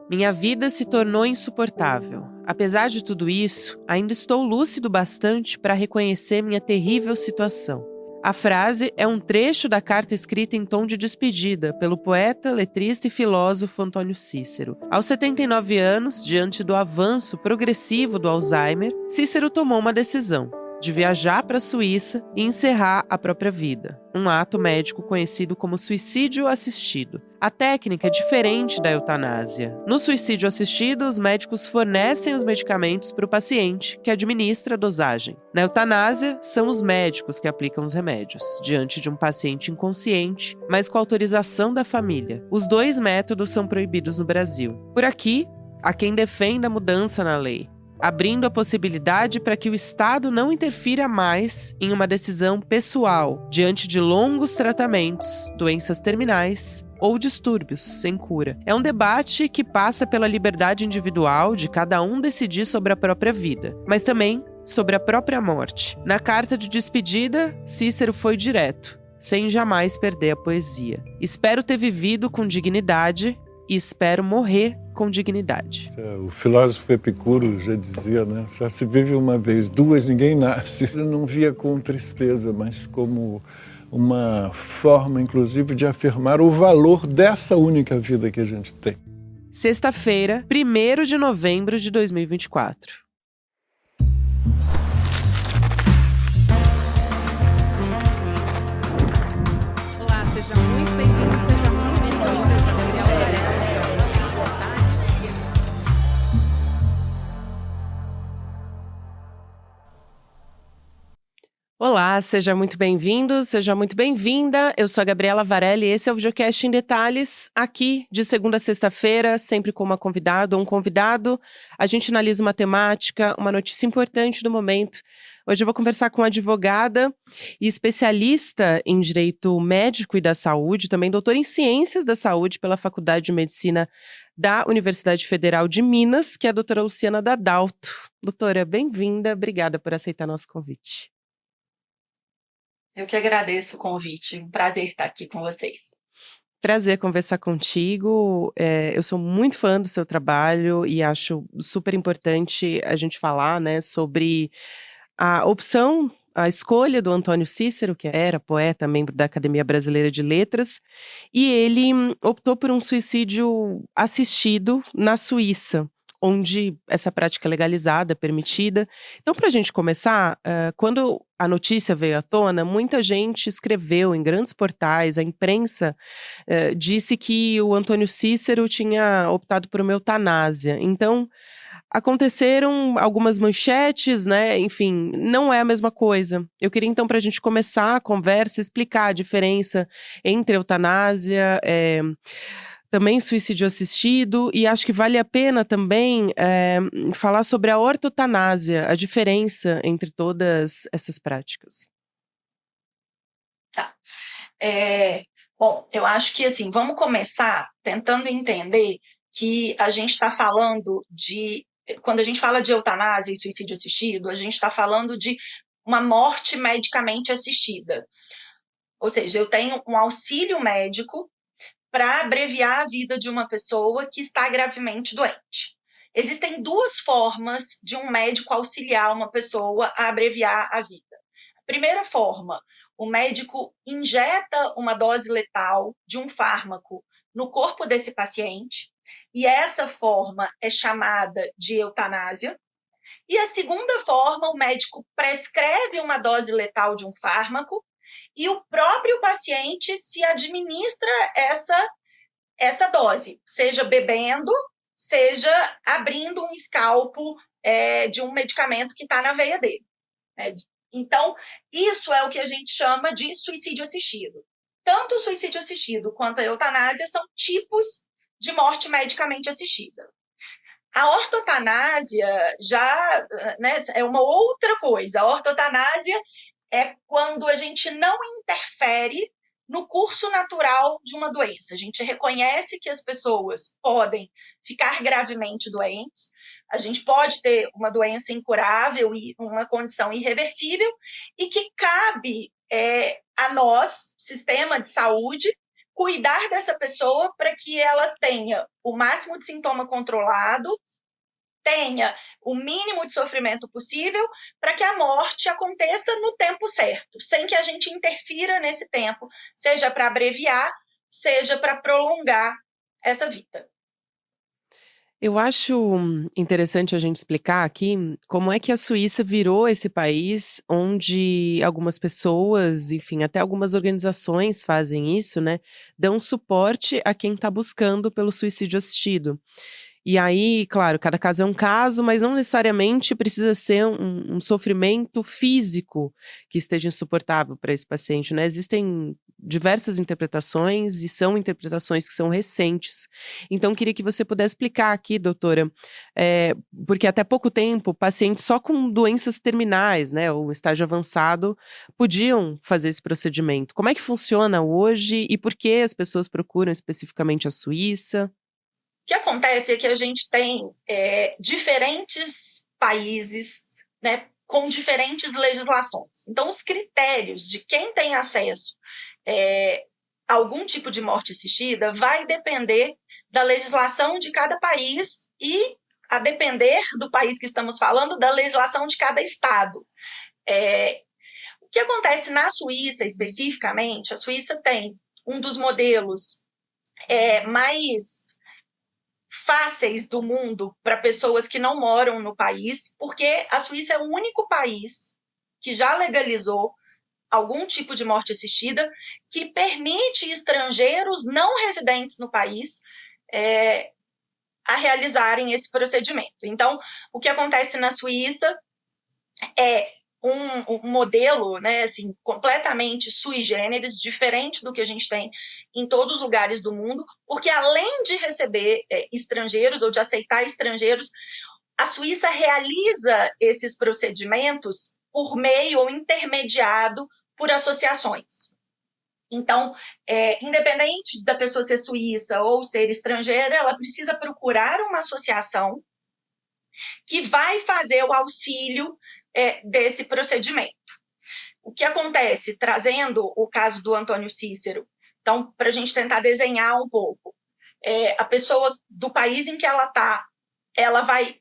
Minha vida se tornou insuportável. Apesar de tudo isso, ainda estou lúcido bastante para reconhecer minha terrível situação. A frase é um trecho da carta escrita em tom de despedida pelo poeta, letrista e filósofo Antônio Cícero. Aos 79 anos, diante do avanço progressivo do Alzheimer, Cícero tomou uma decisão: de viajar para a Suíça e encerrar a própria vida. Um ato médico conhecido como suicídio assistido. A técnica é diferente da eutanásia. No suicídio assistido, os médicos fornecem os medicamentos para o paciente, que administra a dosagem. Na eutanásia, são os médicos que aplicam os remédios, diante de um paciente inconsciente, mas com autorização da família. Os dois métodos são proibidos no Brasil. Por aqui, há quem defenda a mudança na lei, abrindo a possibilidade para que o Estado não interfira mais em uma decisão pessoal diante de longos tratamentos, doenças terminais ou distúrbios sem cura. É um debate que passa pela liberdade individual de cada um decidir sobre a própria vida, mas também sobre a própria morte. Na carta de despedida, Cícero foi direto, sem jamais perder a poesia. Espero ter vivido com dignidade e espero morrer com dignidade. O filósofo Epicuro já dizia, né? Já se vive uma vez, duas ninguém nasce. Ele não via com tristeza, mas como uma forma, inclusive, de afirmar o valor dessa única vida que a gente tem. Sexta-feira, 1º de novembro de 2024. Olá, seja muito bem-vindo, seja muito bem-vinda. Eu sou a Gabriela Varela, Olá, seja muito bem-vindo, seja muito bem-vinda. Eu sou a Gabriela Varela e esse é o Videocast em Detalhes, aqui de segunda a sexta-feira, sempre com uma convidada ou um convidado. A gente analisa uma temática, uma notícia importante do momento. Hoje eu vou conversar com uma advogada e especialista em direito médico e da saúde, também doutora em ciências da saúde pela Faculdade de Medicina da Universidade Federal de Minas, que é a doutora Luciana Dadalto. Doutora, bem-vinda, obrigada por aceitar nosso convite. Eu que agradeço o convite, um prazer estar aqui com vocês. Prazer conversar contigo. Eu sou muito fã do seu trabalho e acho super importante a gente falar, né, sobre a opção, a escolha do Antônio Cícero, que era poeta, membro da Academia Brasileira de Letras, e ele optou por um suicídio assistido na Suíça, onde essa prática é legalizada, permitida. Então, para a gente começar, quando a notícia veio à tona, muita gente escreveu em grandes portais, a imprensa disse que o Antônio Cícero tinha optado por uma eutanásia. Então, aconteceram algumas manchetes, né? Enfim, não é a mesma coisa. Eu queria então, para a gente começar a conversa, explicar a diferença entre eutanásia, também suicídio assistido, e acho que vale a pena também falar sobre a ortotanásia, a diferença entre todas essas práticas. Tá. Bom, eu acho que assim, vamos começar tentando entender que a gente está falando quando a gente fala de eutanásia e suicídio assistido, a gente está falando de uma morte medicamente assistida. Ou seja, eu tenho um auxílio médico para abreviar a vida de uma pessoa que está gravemente doente. Existem duas formas de um médico auxiliar uma pessoa a abreviar a vida. A primeira forma, o médico injeta uma dose letal de um fármaco no corpo desse paciente, e essa forma é chamada de eutanásia. E a segunda forma, o médico prescreve uma dose letal de um fármaco e o próprio paciente se administra essa dose, seja bebendo, seja abrindo um escalpo de um medicamento que está na veia dele. Então, isso é o que a gente chama de suicídio assistido. Tanto o suicídio assistido quanto a eutanásia são tipos de morte medicamente assistida. A ortotanásia já, né, é uma outra coisa. A ortotanásia é quando a gente não interfere no curso natural de uma doença. A gente reconhece que as pessoas podem ficar gravemente doentes, a gente pode ter uma doença incurável e uma condição irreversível, e que cabe a nós, sistema de saúde, cuidar dessa pessoa para que ela tenha o máximo de sintoma controlado, tenha o mínimo de sofrimento possível, para que a morte aconteça no tempo certo, sem que a gente interfira nesse tempo, seja para abreviar, seja para prolongar essa vida. Eu acho interessante a gente explicar aqui como é que a Suíça virou esse país onde algumas pessoas, enfim, até algumas organizações fazem isso, né? Dão suporte a quem está buscando pelo suicídio assistido. E aí, claro, cada caso é um caso, mas não necessariamente precisa ser um sofrimento físico que esteja insuportável para esse paciente, né? Existem diversas interpretações e são interpretações que são recentes. Então, queria que você pudesse explicar aqui, doutora, porque até pouco tempo, pacientes só com doenças terminais, né, ou estágio avançado, podiam fazer esse procedimento. Como é que funciona hoje e por que as pessoas procuram especificamente a Suíça? O que acontece é que a gente tem diferentes países, né, com diferentes legislações. Então, os critérios de quem tem acesso a algum tipo de morte assistida vai depender da legislação de cada país e, a depender do país que estamos falando, da legislação de cada estado. O que acontece na Suíça, especificamente, a Suíça tem um dos modelos mais fáceis do mundo para pessoas que não moram no país, porque a Suíça é o único país que já legalizou algum tipo de morte assistida que permite estrangeiros não residentes no país a realizarem esse procedimento. Então, o que acontece na Suíça é um modelo, né, assim, completamente sui generis, diferente do que a gente tem em todos os lugares do mundo, porque além de receber estrangeiros ou de aceitar estrangeiros, a Suíça realiza esses procedimentos por meio ou intermediado por associações. Então, independente da pessoa ser suíça ou ser estrangeira, ela precisa procurar uma associação que vai fazer o auxílio desse procedimento. O que acontece, trazendo o caso do Antônio Cícero, então, para a gente tentar desenhar um pouco, a pessoa do país em que ela está, ela vai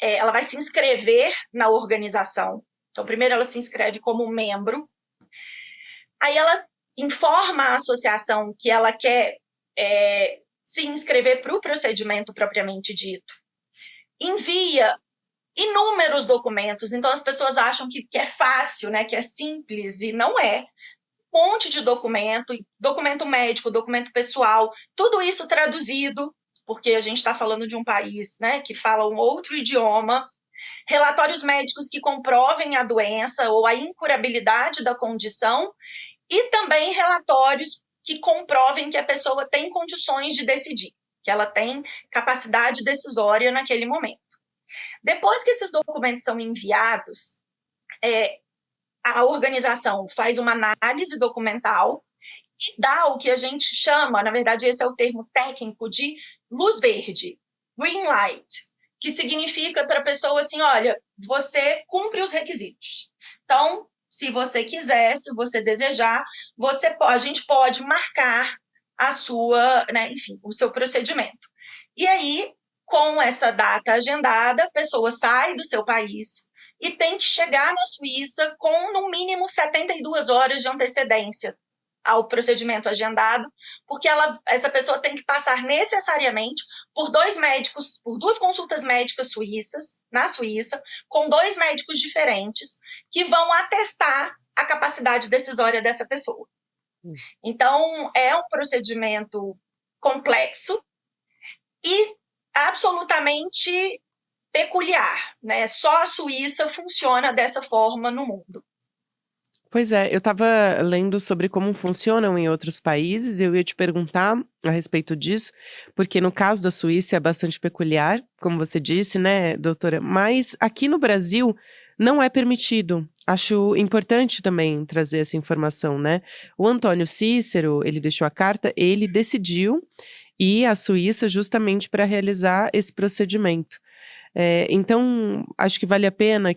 ela vai se inscrever na organização. Então, primeiro ela se inscreve como membro, aí ela informa a associação que ela quer se inscrever para o procedimento propriamente dito, envia inúmeros documentos, então as pessoas acham que é fácil, né, que é simples, e não é. Um monte de documento médico, documento pessoal, tudo isso traduzido, porque a gente está falando de um país, né, que fala um outro idioma, relatórios médicos que comprovem a doença ou a incurabilidade da condição, e também relatórios que comprovem que a pessoa tem condições de decidir, que ela tem capacidade decisória naquele momento. Depois que esses documentos são enviados, a organização faz uma análise documental e dá o que a gente chama, na verdade esse é o termo técnico, de luz verde, green light, que significa para a pessoa assim, olha, você cumpre os requisitos. Então, se você quiser, se você desejar, a gente pode marcar a sua, né, enfim, o seu procedimento. E aí, com essa data agendada, a pessoa sai do seu país e tem que chegar na Suíça com, no mínimo, 72 horas de antecedência ao procedimento agendado, porque essa pessoa tem que passar necessariamente por duas consultas médicas suíças, na Suíça, com 2 médicos diferentes, que vão atestar a capacidade decisória dessa pessoa. Então, é um procedimento complexo e absolutamente peculiar, né? Só a Suíça funciona dessa forma no mundo. Pois é, eu estava lendo sobre como funcionam em outros países e eu ia te perguntar a respeito disso, porque no caso da Suíça é bastante peculiar, como você disse, né, doutora? Mas aqui no Brasil não é permitido. Acho importante também trazer essa informação, né? O Antônio Cícero, ele deixou a carta, ele decidiu ir à Suíça justamente para realizar esse procedimento. Então, acho que vale a pena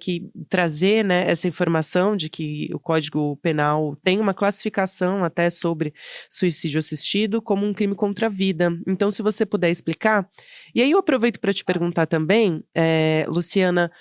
trazer, né, essa informação de que o Código Penal tem uma classificação até sobre suicídio assistido como um crime contra a vida. Então, se você puder explicar. E aí eu aproveito para te perguntar também, Luciana,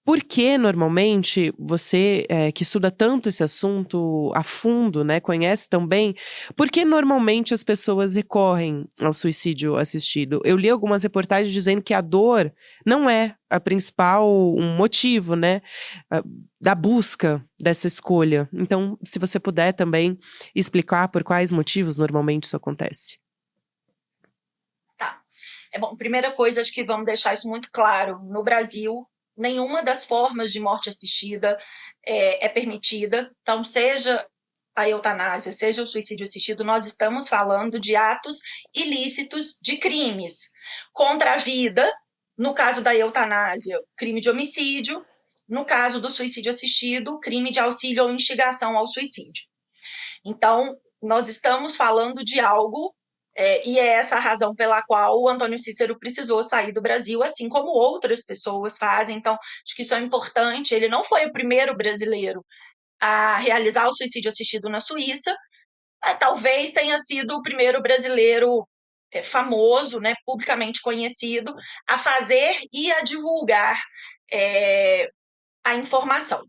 por que normalmente você, que estuda tanto esse assunto a fundo, né, conhece tão bem, por que normalmente as pessoas recorrem ao suicídio assistido? Eu li algumas reportagens dizendo que a dor não é a principal um motivo, né, da busca dessa escolha. Então, se você puder também explicar por quais motivos normalmente isso acontece. Tá. Bom, primeira coisa, acho que vamos deixar isso muito claro. No Brasil, nenhuma das formas de morte assistida é permitida. Então, seja a eutanásia, seja o suicídio assistido, nós estamos falando de atos ilícitos de crimes contra a vida. No caso da eutanásia, crime de homicídio. No caso do suicídio assistido, crime de auxílio ou instigação ao suicídio. Então, nós estamos falando de algo, e é essa a razão pela qual o Antônio Cícero precisou sair do Brasil, assim como outras pessoas fazem. Então, acho que isso é importante. Ele não foi o primeiro brasileiro a realizar o suicídio assistido na Suíça, talvez tenha sido o primeiro brasileiro famoso, né, publicamente conhecido, a fazer e a divulgar a informação.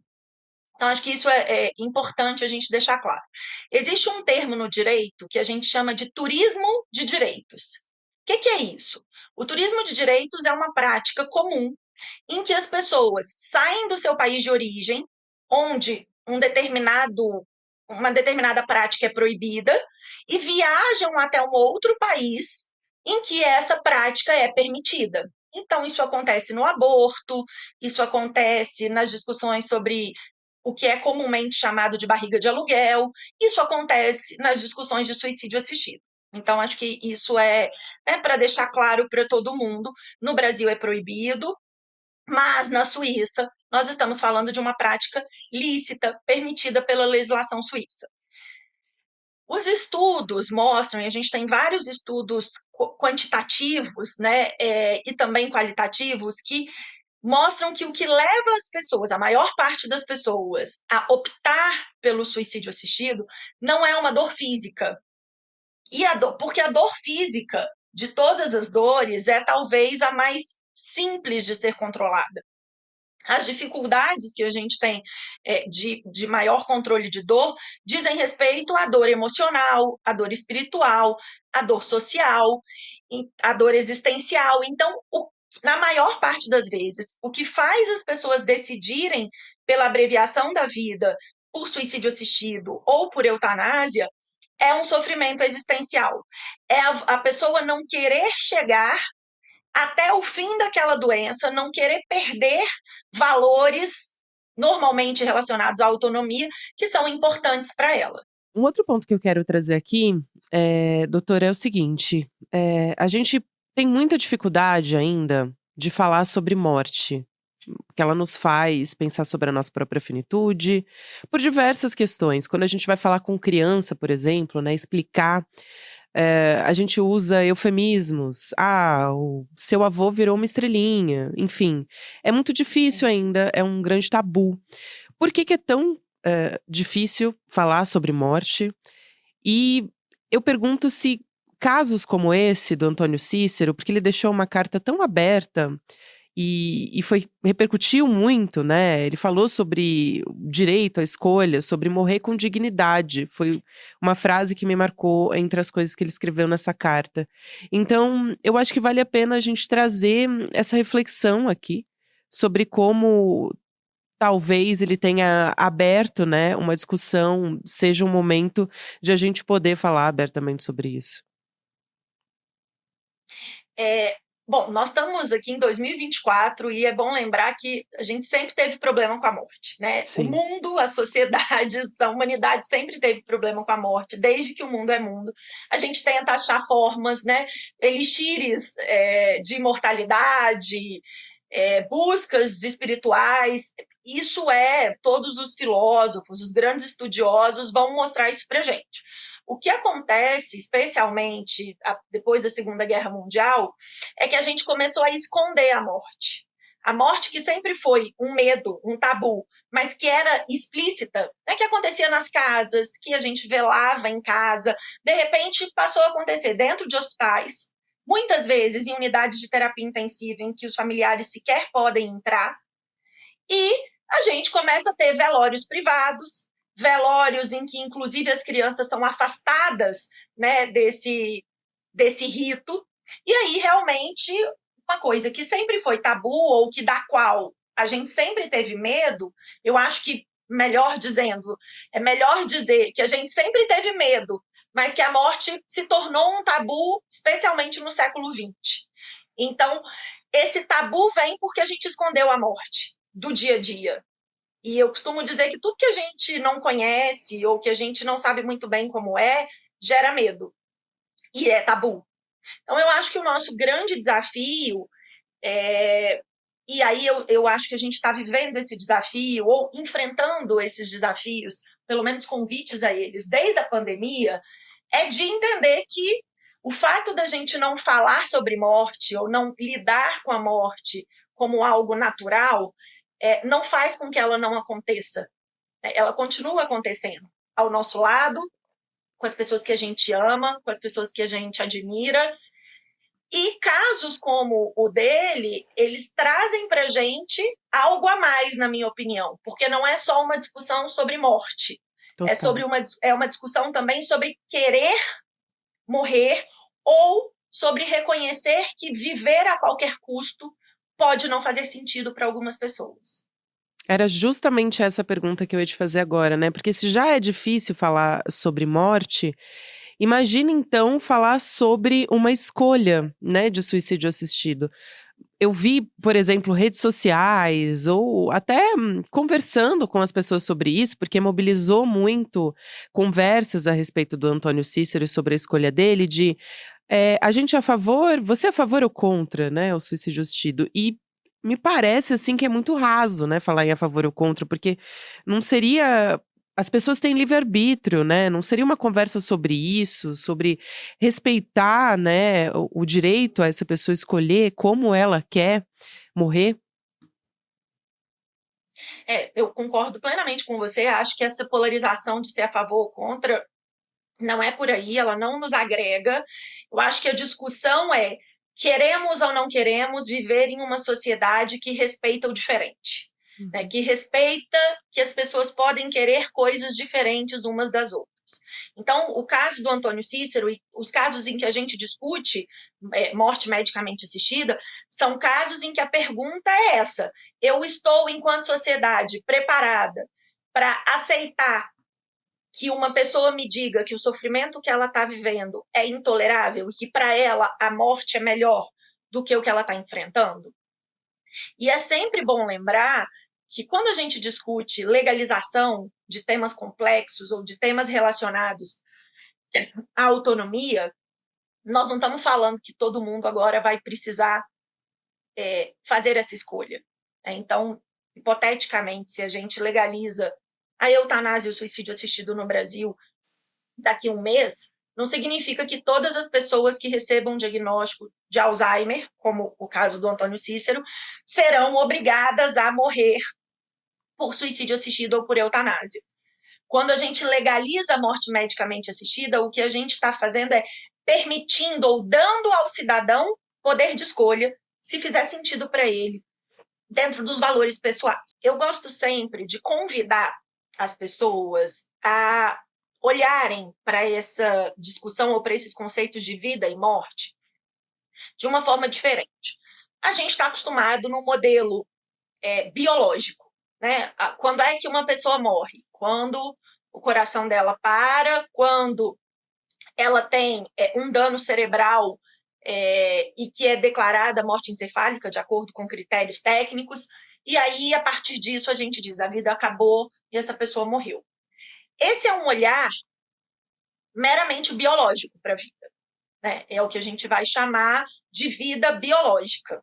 Então, acho que isso é importante a gente deixar claro. Existe um termo no direito que a gente chama de turismo de direitos. O que é isso? O turismo de direitos é uma prática comum em que as pessoas saem do seu país de origem, onde uma determinada prática é proibida, e viajam até um outro país em que essa prática é permitida. Então, isso acontece no aborto, isso acontece nas discussões sobre o que é comumente chamado de barriga de aluguel, isso acontece nas discussões de suicídio assistido. Então, acho que isso é para deixar claro para todo mundo. No Brasil é proibido, mas na Suíça nós estamos falando de uma prática lícita, permitida pela legislação suíça. Os estudos mostram, e a gente tem vários estudos quantitativos, né, e também qualitativos, que mostram que o que leva as pessoas, a maior parte das pessoas, a optar pelo suicídio assistido não é uma dor física. Porque a dor física de todas as dores é talvez a mais simples de ser controlada. As dificuldades que a gente tem de maior controle de dor dizem respeito à dor emocional, à dor espiritual, à dor social, à dor existencial. Então, na maior parte das vezes, o que faz as pessoas decidirem pela abreviação da vida, por suicídio assistido ou por eutanásia, é um sofrimento existencial. É a pessoa não querer chegar até o fim daquela doença, não querer perder valores normalmente relacionados à autonomia, que são importantes para ela. Um outro ponto que eu quero trazer aqui, doutora, é o seguinte: a gente tem muita dificuldade ainda de falar sobre morte, que ela nos faz pensar sobre a nossa própria finitude, por diversas questões. Quando a gente vai falar com criança, por exemplo, né, explicar, a gente usa eufemismos. Ah, o seu avô virou uma estrelinha. Enfim, é muito difícil ainda, é um grande tabu. Por que é tão difícil falar sobre morte? E eu pergunto se casos como esse do Antônio Cícero, porque ele deixou uma carta tão aberta e repercutiu muito, né? Ele falou sobre o direito à escolha, sobre morrer com dignidade. Foi uma frase que me marcou entre as coisas que ele escreveu nessa carta. Então, eu acho que vale a pena a gente trazer essa reflexão aqui sobre como talvez ele tenha aberto, né, uma discussão, seja um momento de a gente poder falar abertamente sobre isso. Bom, nós estamos aqui em 2024 e é bom lembrar que a gente sempre teve problema com a morte, né? O Sim. mundo, as sociedades, a humanidade sempre teve problema com a morte, desde que o mundo é mundo. A gente tenta achar formas, né? Elixires de imortalidade, buscas espirituais. Isso todos os filósofos, os grandes estudiosos vão mostrar isso pra gente. O que acontece, especialmente depois da Segunda Guerra Mundial, é que a gente começou a esconder a morte. A morte que sempre foi um medo, um tabu, mas que era explícita, né, que acontecia nas casas, que a gente velava em casa, de repente passou a acontecer dentro de hospitais, muitas vezes em unidades de terapia intensiva em que os familiares sequer podem entrar, e a gente começa a ter velórios privados, velórios em que inclusive as crianças são afastadas, né, desse rito, e aí realmente uma coisa que sempre foi tabu ou que da qual a gente sempre teve medo, eu acho que melhor dizendo, é melhor dizer que a gente sempre teve medo, mas que a morte se tornou um tabu, especialmente no século XX. Então, esse tabu vem porque a gente escondeu a morte do dia a dia. E eu costumo dizer que tudo que a gente não conhece ou que a gente não sabe muito bem como gera medo. E é tabu. Então, eu acho que o nosso grande desafio e aí eu acho que a gente está vivendo esse desafio ou enfrentando esses desafios, pelo menos convites a eles, desde a pandemia, é de entender que o fato da gente não falar sobre morte ou não lidar com a morte como algo natural não faz com que ela não aconteça. Ela continua acontecendo ao nosso lado, com as pessoas que a gente ama, com as pessoas que a gente admira. E casos como o dele, eles trazem para a gente algo a mais, na minha opinião, porque não é só uma discussão sobre morte, Total. é uma discussão também sobre querer morrer ou sobre reconhecer que viver a qualquer custo pode não fazer sentido para algumas pessoas. Era justamente essa pergunta que eu ia te fazer agora, né, porque se já é difícil falar sobre morte, imagina então falar sobre uma escolha, né, de suicídio assistido. Eu vi, por exemplo, redes sociais ou até conversando com as pessoas sobre isso, porque mobilizou muito conversas a respeito do Antônio Cícero e sobre a escolha dele de, a gente é a favor, você é a favor ou contra, né, o suicídio assistido? E me parece, assim, que é muito raso, né, falar em a favor ou contra, porque não seria as pessoas têm livre-arbítrio, né, não seria uma conversa sobre isso, sobre respeitar, né, o direito a essa pessoa escolher como ela quer morrer? Eu concordo plenamente com você, acho que essa polarização de ser a favor ou contra não é por aí, ela não nos agrega. Eu acho que a discussão é: queremos ou não queremos viver em uma sociedade que respeita o diferente, né? Uhum. Que respeita que as pessoas podem querer coisas diferentes umas das outras. Então, o caso do Antônio Cícero e os casos em que a gente discute morte medicamente assistida são casos em que a pergunta é essa: eu estou, enquanto sociedade, preparada para aceitar que uma pessoa me diga que o sofrimento que ela está vivendo é intolerável e que para ela a morte é melhor do que o que ela está enfrentando? E é sempre bom lembrar que quando a gente discute legalização de temas complexos ou de temas relacionados à autonomia, nós não estamos falando que todo mundo agora vai precisar fazer essa escolha. Então, hipoteticamente, se a gente legaliza a eutanásia e o suicídio assistido no Brasil daqui a um mês, não significa que todas as pessoas que recebam um diagnóstico de Alzheimer, como o caso do Antônio Cícero, serão obrigadas a morrer por suicídio assistido ou por eutanásia. Quando a gente legaliza a morte medicamente assistida, o que a gente está fazendo é permitindo ou dando ao cidadão poder de escolha, se fizer sentido para ele, dentro dos valores pessoais. Eu gosto sempre de convidar as pessoas a olharem para essa discussão ou para esses conceitos de vida e morte de uma forma diferente. A gente está acostumado no modelo biológico, né? Quando é que uma pessoa morre? Quando o coração dela para, quando ela tem um dano cerebral e que é declarada morte encefálica de acordo com critérios técnicos, e aí, a partir disso, a gente diz: a vida acabou e essa pessoa morreu. Esse é um olhar meramente biológico para a vida, né? É o que a gente vai chamar de vida biológica.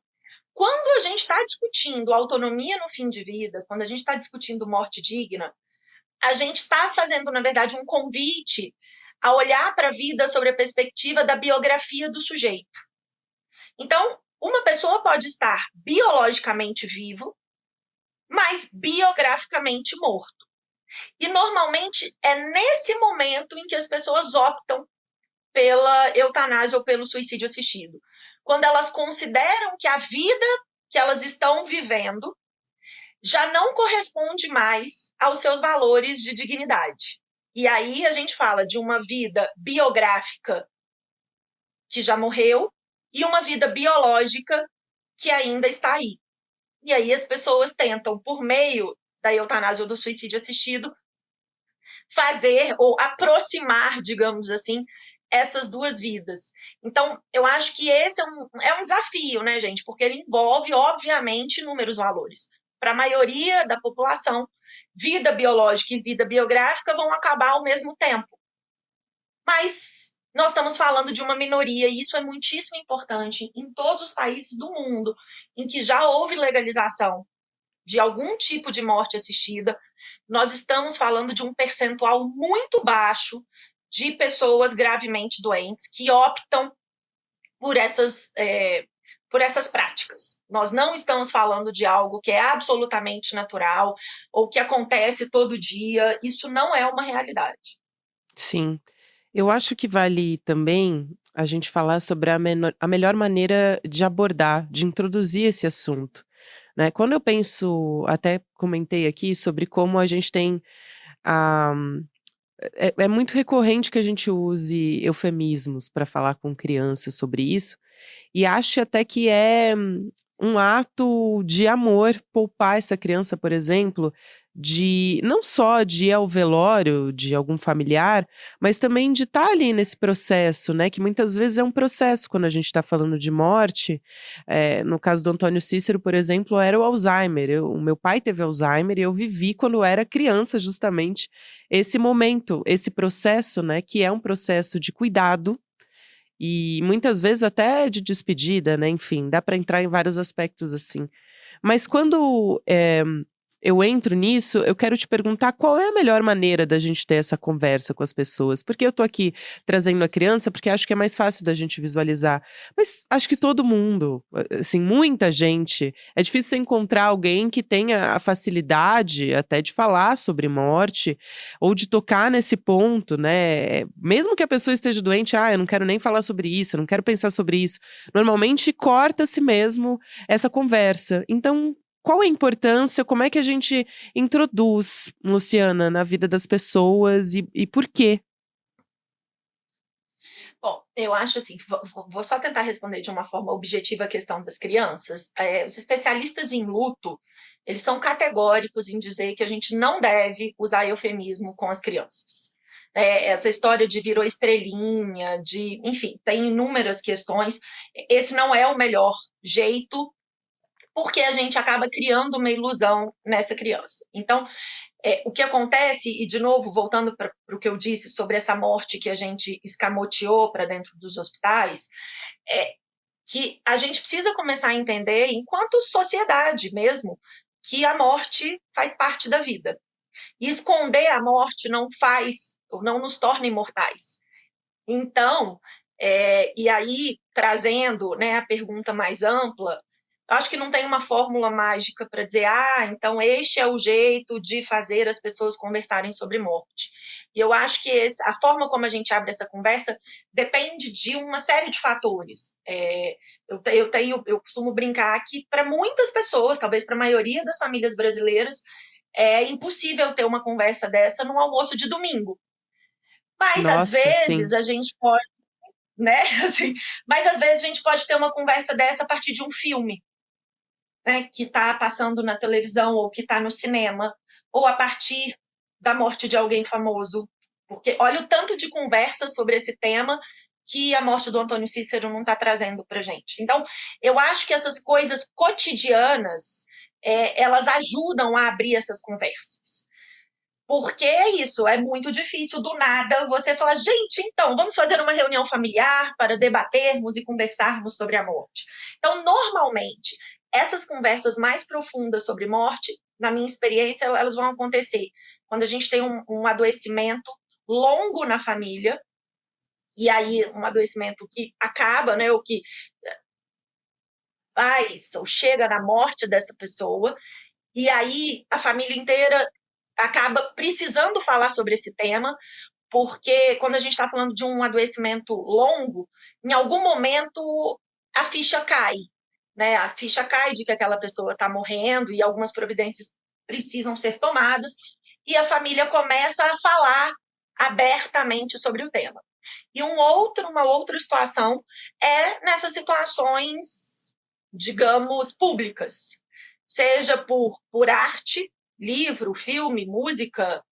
Quando a gente está discutindo autonomia no fim de vida, quando a gente está discutindo morte digna, a gente está fazendo, na verdade, um convite a olhar para a vida sobre a perspectiva da biografia do sujeito. Então, uma pessoa pode estar biologicamente vivo, mas biograficamente morto. E normalmente é nesse momento em que as pessoas optam pela eutanásia ou pelo suicídio assistido. Quando elas consideram que a vida que elas estão vivendo já não corresponde mais aos seus valores de dignidade. E aí a gente fala de uma vida biográfica que já morreu e uma vida biológica que ainda está aí. E aí as pessoas tentam, por meio da eutanásia ou do suicídio assistido, fazer ou aproximar, digamos assim, essas duas vidas. Então, eu acho que esse é um desafio, né, gente? Porque ele envolve, obviamente, inúmeros valores. Para a maioria da população, vida biológica e vida biográfica vão acabar ao mesmo tempo. Mas nós estamos falando de uma minoria, e isso é muitíssimo importante em todos os países do mundo em que já houve legalização de algum tipo de morte assistida. Nós estamos falando de um percentual muito baixo de pessoas gravemente doentes que optam por essas práticas. Nós não estamos falando de algo que é absolutamente natural ou que acontece todo dia. Isso não é uma realidade. Sim. Eu acho que vale também a gente falar sobre a melhor maneira de abordar, de introduzir esse assunto, né. Quando eu penso, até comentei aqui sobre como a gente tem a é muito recorrente que a gente use eufemismos para falar com crianças sobre isso, e acho até que é um ato de amor poupar essa criança, por exemplo, de não só de ir ao velório de algum familiar, mas também de estar ali nesse processo, né, que muitas vezes é um processo quando a gente está falando de morte. No caso do Antônio Cícero, por exemplo, era o Alzheimer. O meu pai teve Alzheimer e eu vivi quando eu era criança justamente esse momento, esse processo, né, que é um processo de cuidado e muitas vezes até de despedida, né, enfim, dá para entrar em vários aspectos assim. Mas quando, eu entro nisso, eu quero te perguntar qual é a melhor maneira da gente ter essa conversa com as pessoas? Porque eu tô aqui trazendo a criança, porque acho que é mais fácil da gente visualizar, mas acho que todo mundo, assim, muita gente, é difícil você encontrar alguém que tenha a facilidade até de falar sobre morte, ou de tocar nesse ponto, né, mesmo que a pessoa esteja doente: "Ah, eu não quero nem falar sobre isso, eu não quero pensar sobre isso", normalmente corta-se mesmo essa conversa. Então, qual a importância, como é que a gente introduz, Luciana, na vida das pessoas e por quê? Bom, eu acho assim, vou só tentar responder de uma forma objetiva a questão das crianças. Os especialistas em luto, eles são categóricos em dizer que a gente não deve usar eufemismo com as crianças. Essa história de virou estrelinha, enfim, tem inúmeras questões. Esse não é o melhor jeito, porque a gente acaba criando uma ilusão nessa criança. Então, o que acontece, e de novo, voltando para o que eu disse sobre essa morte que a gente escamoteou para dentro dos hospitais, é que a gente precisa começar a entender, enquanto sociedade mesmo, que a morte faz parte da vida. E esconder a morte não faz, ou não nos torna imortais. Então, e aí, trazendo, né, a pergunta mais ampla, eu acho que não tem uma fórmula mágica para dizer, então este é o jeito de fazer as pessoas conversarem sobre morte. E eu acho que a forma como a gente abre essa conversa depende de uma série de fatores. Eu costumo brincar que para muitas pessoas, talvez para a maioria das famílias brasileiras, é impossível ter uma conversa dessa no almoço de domingo. Mas às Nossa, vezes sim. a gente pode, né, assim, mas às vezes a gente pode ter uma conversa dessa a partir de um filme, né, que está passando na televisão ou que está no cinema, ou a partir da morte de alguém famoso. Porque olha o tanto de conversa sobre esse tema que a morte do Antônio Cícero não está trazendo para gente. Então, eu acho que essas coisas cotidianas, elas ajudam a abrir essas conversas. Porque é isso, é muito difícil do nada você falar, gente, então, vamos fazer uma reunião familiar para debatermos e conversarmos sobre a morte. Então, normalmente, essas conversas mais profundas sobre morte, na minha experiência, elas vão acontecer quando a gente tem um adoecimento longo na família, e aí um adoecimento que acaba, né, ou que faz ou chega na morte dessa pessoa, e aí a família inteira acaba precisando falar sobre esse tema, porque quando a gente está falando de um adoecimento longo, em algum momento a ficha cai, né? A ficha cai de que aquela pessoa está morrendo e algumas providências precisam ser tomadas, e a família começa a falar abertamente sobre o tema. E uma outra situação é nessas situações, digamos, públicas, seja por arte, livro, filme, música,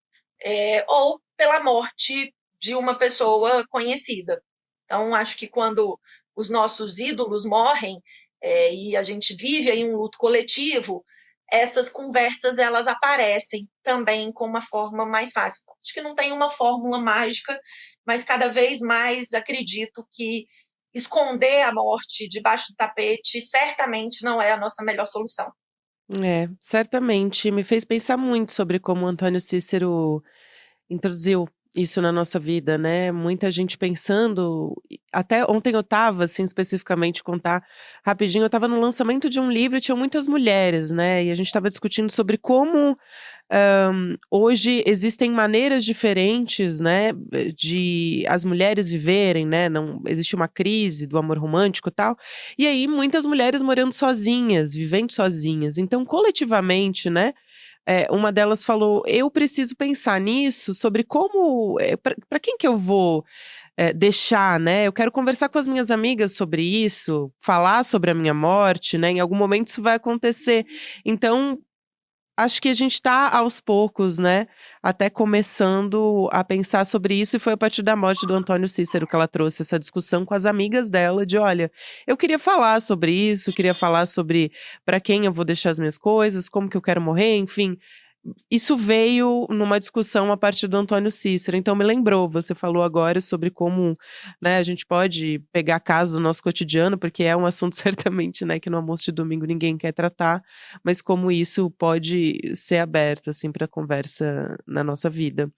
ou pela morte de uma pessoa conhecida. Então, acho que quando os nossos ídolos morrem, e a gente vive aí um luto coletivo, essas conversas elas aparecem também com uma forma mais fácil. Acho que não tem uma fórmula mágica, mas cada vez mais acredito que esconder a morte debaixo do tapete certamente não é a nossa melhor solução. É, certamente. Me fez pensar muito sobre como o Antônio Cícero introduziu isso na nossa vida, né, muita gente pensando até ontem eu estava, assim, especificamente contar rapidinho, eu estava no lançamento de um livro e tinham muitas mulheres, né, e a gente estava discutindo sobre como, hoje existem maneiras diferentes, né, de as mulheres viverem, né, não existe uma crise do amor romântico e tal, e aí muitas mulheres morando sozinhas, vivendo sozinhas, então coletivamente, né, uma delas falou: "Eu preciso pensar nisso, sobre como, pra quem que eu vou, deixar, né, eu quero conversar com as minhas amigas sobre isso, falar sobre a minha morte, né, em algum momento isso vai acontecer". Então acho que a gente tá aos poucos, né, até começando a pensar sobre isso, e foi a partir da morte do Antônio Cícero que ela trouxe essa discussão com as amigas dela de: "Olha, eu queria falar sobre isso, queria falar sobre pra quem eu vou deixar as minhas coisas, como que eu quero morrer", enfim. Isso veio numa discussão a partir do Antônio Cícero, então me lembrou, você falou agora sobre como, né, a gente pode pegar casos do nosso cotidiano, porque é um assunto certamente, né, que no almoço de domingo ninguém quer tratar, mas como isso pode ser aberto, assim, para conversa na nossa vida.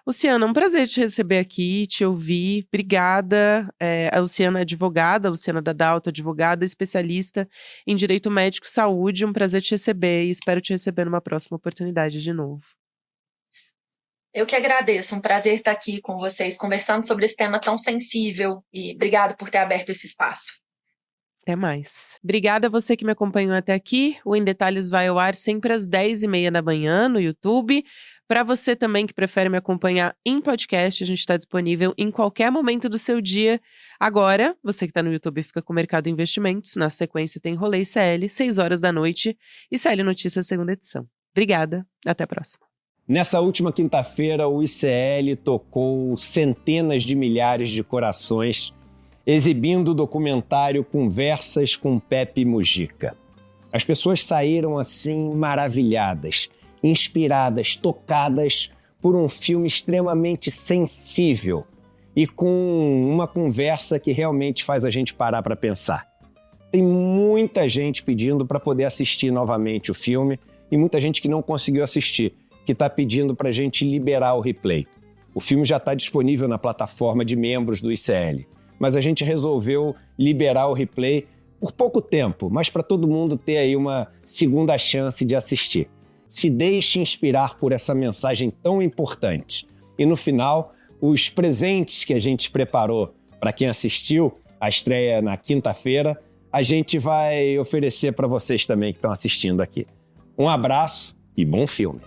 Luciana, é um prazer te receber aqui, te ouvir, obrigada. A Luciana é advogada, a Luciana Dadalto, advogada, especialista em direito médico e saúde, um prazer te receber e espero te receber numa próxima oportunidade de novo. Eu que agradeço, um prazer estar aqui com vocês conversando sobre esse tema tão sensível e obrigado por ter aberto esse espaço. Até mais. Obrigada a você que me acompanhou até aqui. O Em Detalhes vai ao ar sempre às 10h30 no YouTube. Para você também que prefere me acompanhar em podcast, a gente está disponível em qualquer momento do seu dia. Agora, você que está no YouTube fica com o Mercado Investimentos. Na sequência tem Rolê CL, 6 horas da noite, e CL Notícias, segunda edição. Obrigada, até a próxima. Nessa última quinta-feira, o ICL tocou centenas de milhares de corações, exibindo o documentário Conversas com Pepe Mujica. As pessoas saíram assim maravilhadas, inspiradas, tocadas por um filme extremamente sensível e com uma conversa que realmente faz a gente parar para pensar. Tem muita gente pedindo para poder assistir novamente o filme e muita gente que não conseguiu assistir, que está pedindo para a gente liberar o replay. O filme já está disponível na plataforma de membros do ICL, mas a gente resolveu liberar o replay por pouco tempo, mas para todo mundo ter aí uma segunda chance de assistir. Se deixe inspirar por essa mensagem tão importante. E no final, os presentes que a gente preparou para quem assistiu a estreia na quinta-feira, a gente vai oferecer para vocês também que estão assistindo aqui. Um abraço e bom filme!